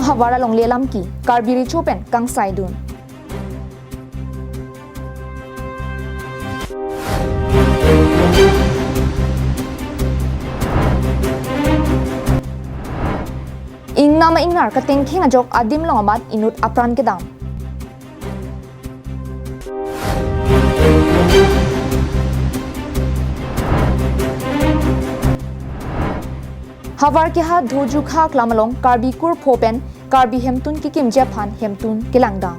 hawara long lelam ki karbiri chopen kang saidun ing nama ingnar ka tengking ajok adim long amat inut apran kedam Havar ke ha dhoju kha klamalong karbi kur phopen karbi hemtun ki kim japhan hemtun kilangdang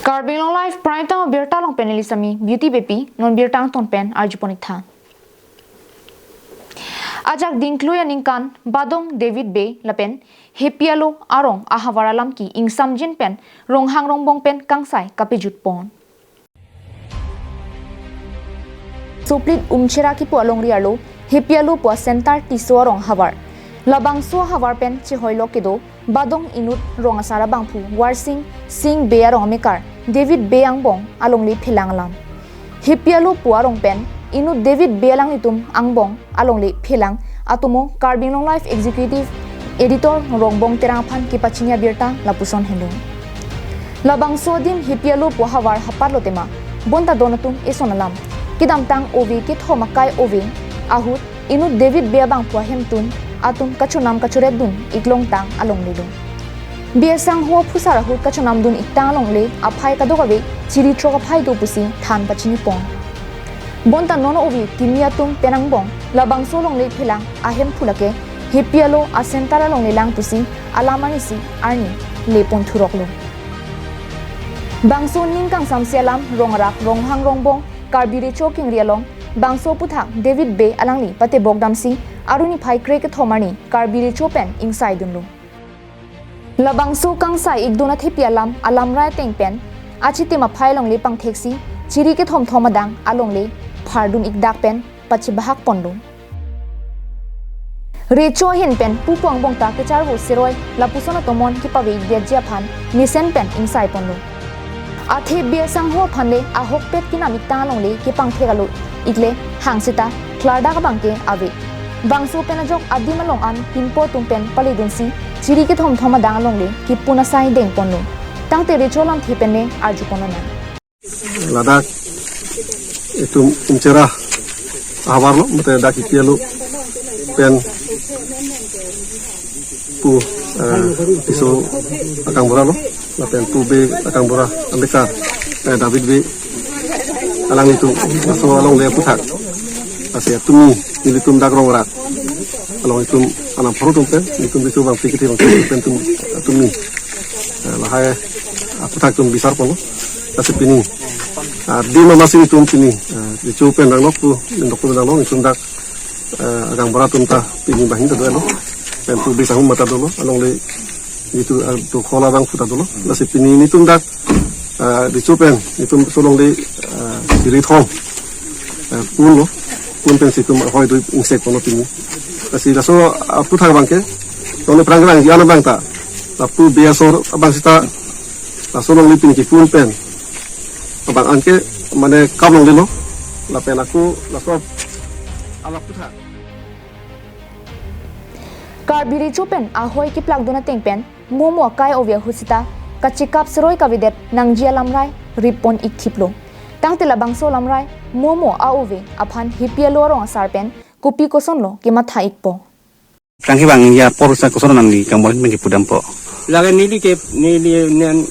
Karbi long life prime time birta long penelisami beauty baby non birtang ton pen arjuponik tha ajak dinklu yaning kan badong David Bay lapen hepialo arong ahawara lam ki ingsam jin pen ronghang rongbong pen kangsai kapijut pon soplit umchera ki po along rialo hepialo po center tiso rong hawar labang so hawar pen chi hoilo kedo badong inut rong asara bangphu warsing sing be arong mekar David Beang bong along li philang lam hepialo puarong pen inu David Belang itum angbong along li philang atumo Karbing long life executive editor rongbong terang phan ki pachinya birta lapuson helu labang sodim hepialo pu hawar hapar lotema bonta donatum esonalam kidam tang ovi ki thomakai ovi ahut inu David Beabang pu hemtun atum kachunam kachuredun iklong tang along lidum biasang ho phusara hu kachunam dun iktang longle aphai kadogabe chiri troga phai do pusi than pachini pong bonta nono ovi kimiatum penangbong labang so longle philang ahem phulake hepialo asentara longle lang pusi alamani si arni lepon thuroklo bangso ningkang samsialam rongarak ronghang rongbong karbire choking rialong bangso puthak David Bay alangli pate bogdamsi aruni phai kre ke thomani karbire chopen inside dunlo labangso kangsai igdona thepialam alamrai tengpen achite ma phailong le pangtheksi chiri ke thom thomadang alongle phardun ikdak pen pachi bahak pondu recho hin pen pupang bongta ke char ho seroi lapusona tomon ki pawe gedja phan nisen pen insai pondu athe biasang ho phanle ahok pet kinamik ta longle ki pangthegalo igle hangsita klarda ka bangke ave bangso penajok adimalong an pinpo tumpen palidunsi chiri ke thom thoma dang longle ki puna sai deng ponlo tangte recholam thipenne arju ponona ladak itu umcera awarlo mate daki pielo pen pu iso akang boralo la pen tu be akang bora ambeka David be alang itu so along le putak asia tumi nilitum dagrong rat along itu anam produk pen itu bisu bang pikir bang pen tumi lahai putak tum besar pun kasih pini di masih itu pini dicupen dang nok tu ndok tu dang nok itu dak agang berat unta pini bahin tu dulu pen tu bisa hum mata dulu along le itu tu kola bang putak dulu kasih pini ini tu dak dicupen itu solong le diri thong pun lo pun pen situ hoi tu insek pun pini kasih laso putak bangke tole perang yang bang ta lapu biasor abang sita laso long le pini pun pen abang angke mana kamu lino lapen aku laso ala putak karbiri chopen ahoy ki plak dona tengpen momo kai ovia husita kachikap seroi kavidet nangjia lamrai ripon ikthiplo tangte labangso lamrai momo aove aphan hipialo rong sarpen kopi kosonlo ki matha ikpo tangki bang ya porusa kosono nang di kambolin mengi pudam po laga nili ke nili nen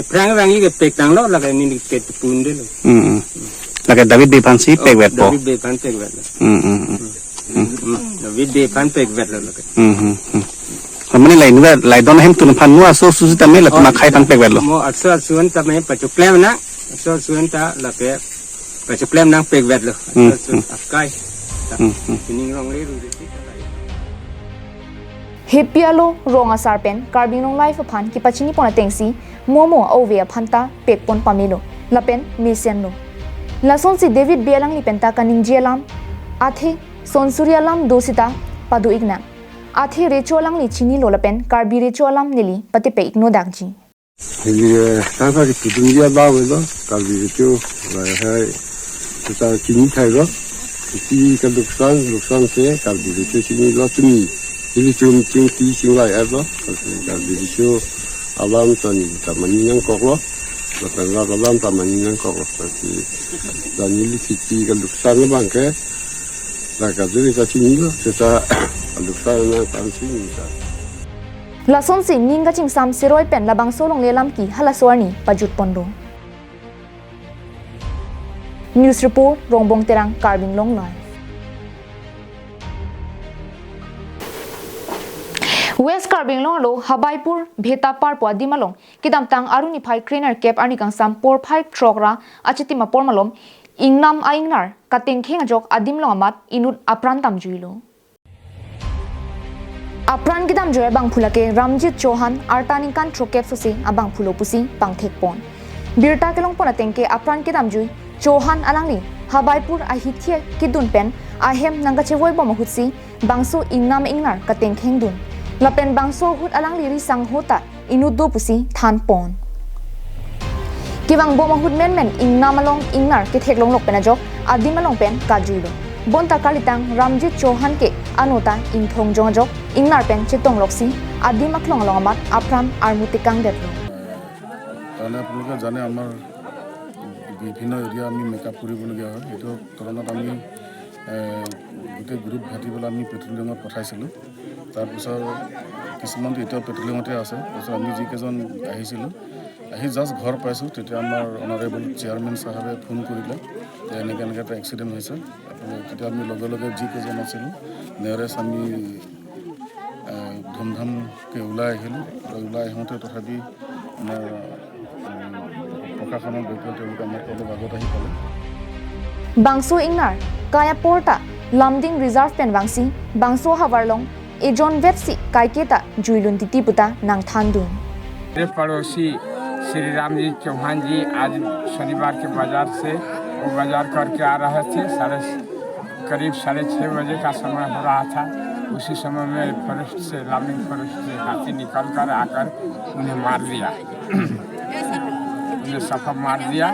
prang rangi ke pekang lo laga nili ke punde lo lagi David di pansi pek wet po David Bepan pek wet David Bepan pek wet lo Mana lain juga lain don hem tun pan mua so susu tamai la tuma khai pan pek wet lo mo asal suan tamai pacu klem na asal suan ta la pe pacu klem nang pek wet lo asal akai ini rong le ru Hepialo ronga sarpen carbinong life phan ki pachini pona tengsi momo ovea phanta pekpon pamilo lapen misenlo lason si David Belang li penta kaning jelam athe sonsurialam dosita padu igna athe recholang li chini lolapen karbi recholam nili pati pe igno dakji ये सारा की दुनिया बावे लो कभी जो है तो चीनी खाएगा चीनी का नुकसान से कभी जो चीनी लो चीनी ini cuma tinggi lai apa kalau itu alam tani taman yang koklo bahkan alam taman yang koklo tapi dan ini kiki kalau sana bangke lah kalau itu sini lah kita kalau sana tansi lason si ninga ching sam siroi pen labang solong lelam ki halaswarni pajut pondo news report rongbong terang carbin long live West Carbing long lo Habaipur Bhetapar po adimalong kidam tang aruni phai cleaner cap ani kang sam por phai trokra achiti ma por malom ingnam aingnar kateng khenga jok adim long amat inut apran tam juilo apran kidam joy bang phulake Ramjit Chauhan artani kan trokep susi abang phulo pusi pangthek pon birta kelong pona tengke apran kidam jui Chauhan alangli Habaipur ahithie kidun pen ahem nanga chewoi bo mahutsi bangso ingnam ingnar kateng khengdun lapen bangso hut alang liri sang hota inudo pusi than pon kiwang bo mahut men ingnamalong ingnar ke theklong lok pena jok adimalong pen kajulo bonta kalitang Ramjit Chauhan ke anota ingthong jong jok ingnar pen chetong loksi adimaklong longamat apram armutikang detlo তাহলে আপোনালোকে জানে আমাৰ বিভিন্ন area আমি makeup কৰিবলগীয়া হয় এইটো কাৰণত আমি গোটেই গ্ৰুপ ভাটি পেলাই আমি পেট্ৰলিঙত পঠাইছিলোঁ তাৰপিছত কিছুমান এতিয়াও পেট্ৰলিঙতে আছে তাৰপিছত আমি যিকেইজন আহিছিলোঁ আহি জাষ্ট ঘৰ পাইছোঁ তেতিয়া আমাৰ অনাৰেবল চেয়াৰমেন চাহাবে ফোন কৰিলে যে এনেকৈ এটা এক্সিডেণ্ট হৈছে তেতিয়া আমি লগে লগে যিকেইজন আছিলোঁ নেৰেছ আমি ধুমধামকৈ ওলাই আহিলোঁ ওলাই আহোঁতে তথাপি আমাৰ প্ৰশাসনৰ বৈঠক তেওঁলোকে আমাক অলপ আগত আহি পালে bangso ingnar kaya porta lamding reserve pen wangsi bangso hawarlong ejon websi kaiketa juilun titi puta nang thandun मेरे पड़ोसी श्री राम जी चौहान जी आज शनिवार के बाजार से वो बाजार करके आ रहे थे करीब 6:30 बजे का समय हो रहा था उसी समय में फॉरेस्ट से लामिंग फॉरेस्ट से हाथी निकल कर आकर उन्हें मार दिया उन्हें सफा मार दिया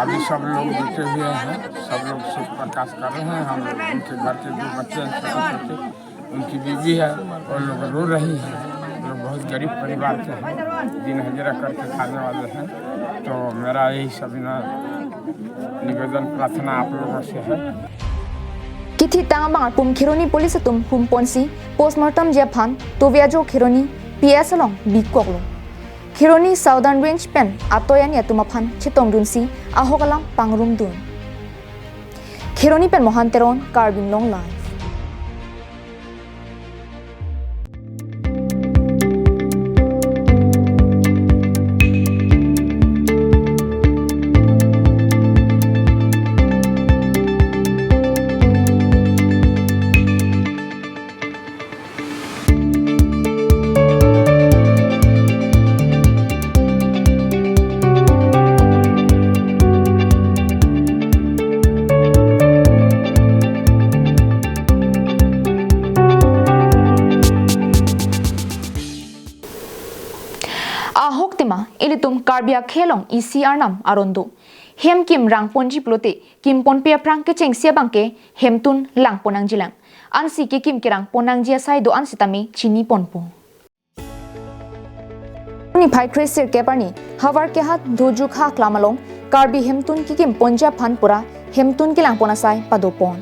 अभी सब लोग जुटे हुए हैं सब लोग सुख प्रकाश कर रहे हैं हम उनके घर के 2 बच्चे हैं छोटे उनकी बीवी है और लोग रो रही है लोग बहुत गरीब परिवार के हैं दिन हजरा करके खाने वाले हैं तो मेरा यही सभी निवेदन प्रार्थना आप लोगों से है kithi tang bang pum khironi police tum hum ponsi postmortem je phan to viajo khironi ps along bikoklo khironi southern range pen atoyan ya tumaphan chitong dunsi ahogalam pangrum dun khironi pen mohanteron carbin long life ahoktima ilitum karbia khelong ECR nam arondo hem kim rang ponji plote kim pon pe prang ke chengsia bangke hemtun lang ponang jilang ansi ke kim kirang ponang jia sai do ansitami chini ponpo ni phai krisir ke parni hawar ke hat doju kha klamalong karbi hemtun ki kim ponja phan pura hemtun ki lang pona sai padopon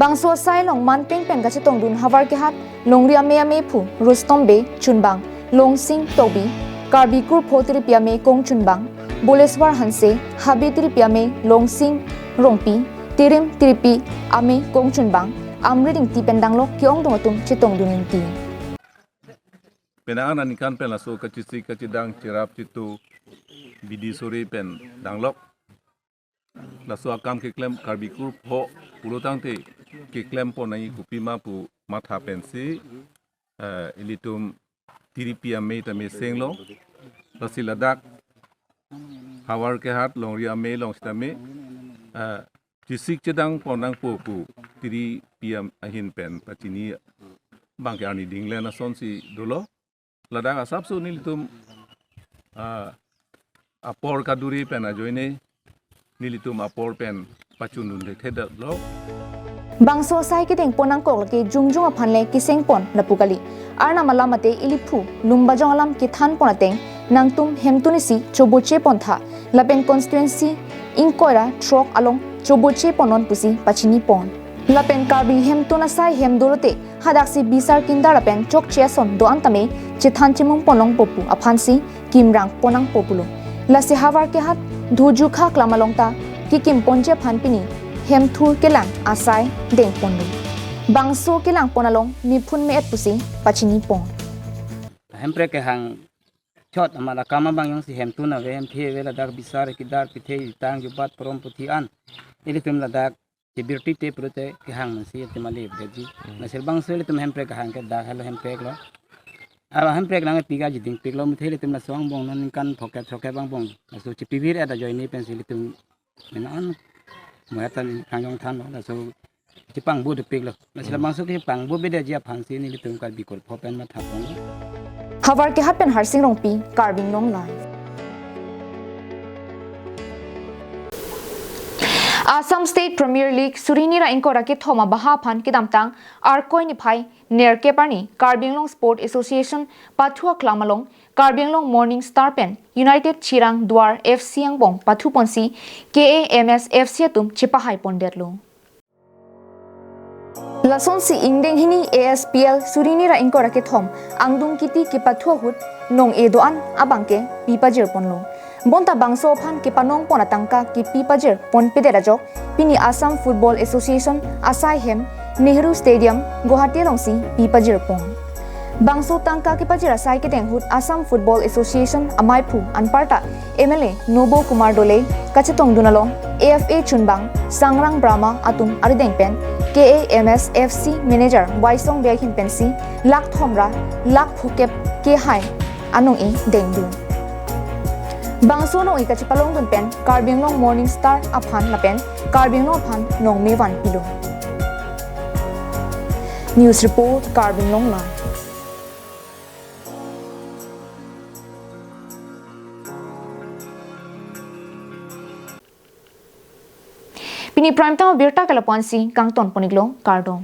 bangso sai long man peng pen ga chetong dun hawar ke hat longria me ame phu rustom be chunbang long sing tobi Karbikur 40 rupiah में Kong चुनबांग बोलेश्वर हंसे हाबी 30 रुपया में लोंगसिंग rongpi tirim tiripi ame kongchun bang amreding ti pendang lo kiong dongatum chitong dunin ti penangan anikan pen laso kacisi kacidang cirap citu bidi sore pen danglok laso akam keklem karbikur ho ulutang te keklem po nai kupima pu matha pensi ilitum tiripi ame tame senglo lasi ladak hawar ke hat longri ame long stame cisik cedang ponang po pu tiri piam ahin pen pacini bangke ani dinglen ason si dolo ladang asap so nilitum apor kaduri pen ajoine nilitum apor pen pacunun de theda lo bangso sai ki teng ponang kok ke jungjung aphanle ki sengpon lapukali arna malamate ilipu lumba jongalam ki than ponateng nangtum hemtunisi choboche pontha lapen constituency inkoira trok along choboche ponon pusi pachini pon lapen karbi hemtuna sai hemdolote hadaksi bisar kindara pen chok cheson do antame chithan chimum ponong popu aphansi kimrang ponang populo lasi hawar ke hat dhuju kha klamalongta ki kim ponje phanpini hemthur kelang asai deng ponlu bangso kelang ponalong mipun me et pusi pachini pon hempre ke hang chot amala kama bang yung si hem tu na ve hem the ve la dak bisar ki dar pithe tang ju bat prom puthi an ili tum la dak ke birti te prote ke hang si te mali beji na sel bang sel tum hempre ke hang ke da helo hempre lo aba hempre ke nang piga ji ding piglo mi thele tum la song bong non kan thoke bang bong so chi pivir ada join ni pen sil tum menan mo tan hang yong than la so chi pang bu de piglo na sel bang so ke pang bu be de ji phang si ni tum kal bikol phopen ma thapon hawar ke hat pen harsing rongpi karbing long live Assam State Premier League Surini ra inkora ke thoma baha phan kidamtang arkoi ni phai ner ke parni Karbinglong Sport Association pathua klamalong Karbinglong Morning Star Pen United Chirang Dwar FC angbong pathu ponsi KAMS FC tum chipahai ponderlo Lason si ingdeng hini ASPL Surini ra inkora ke thom angdung kiti ke pathua hut nong edoan abangke pipajir ponlo bonta bangso phan ke panong pona tangka ki pipajir pon pedera jok pini Assam Football Association Asai Hem Nehru Stadium Guwahati longsi pipajir pon bangso tangka ki pajira sai ke teng hut Assam Football Association amai phu anparta MLA Nobo Kumar Dole kachetong dunalong AFA chunbang sangrang brahma atum arideng pen KAMS FC manager Waisong Behin Pensi lak thomra lak phukep ke hai anong e dengdu bangso no ikachi palong dun pen Karbinglong Morning Star aphan la pen Karbinglong aphan nong mewan pilo News report Karbinglong live Pini prime time birta kala ponsi kang ton poniglo kardong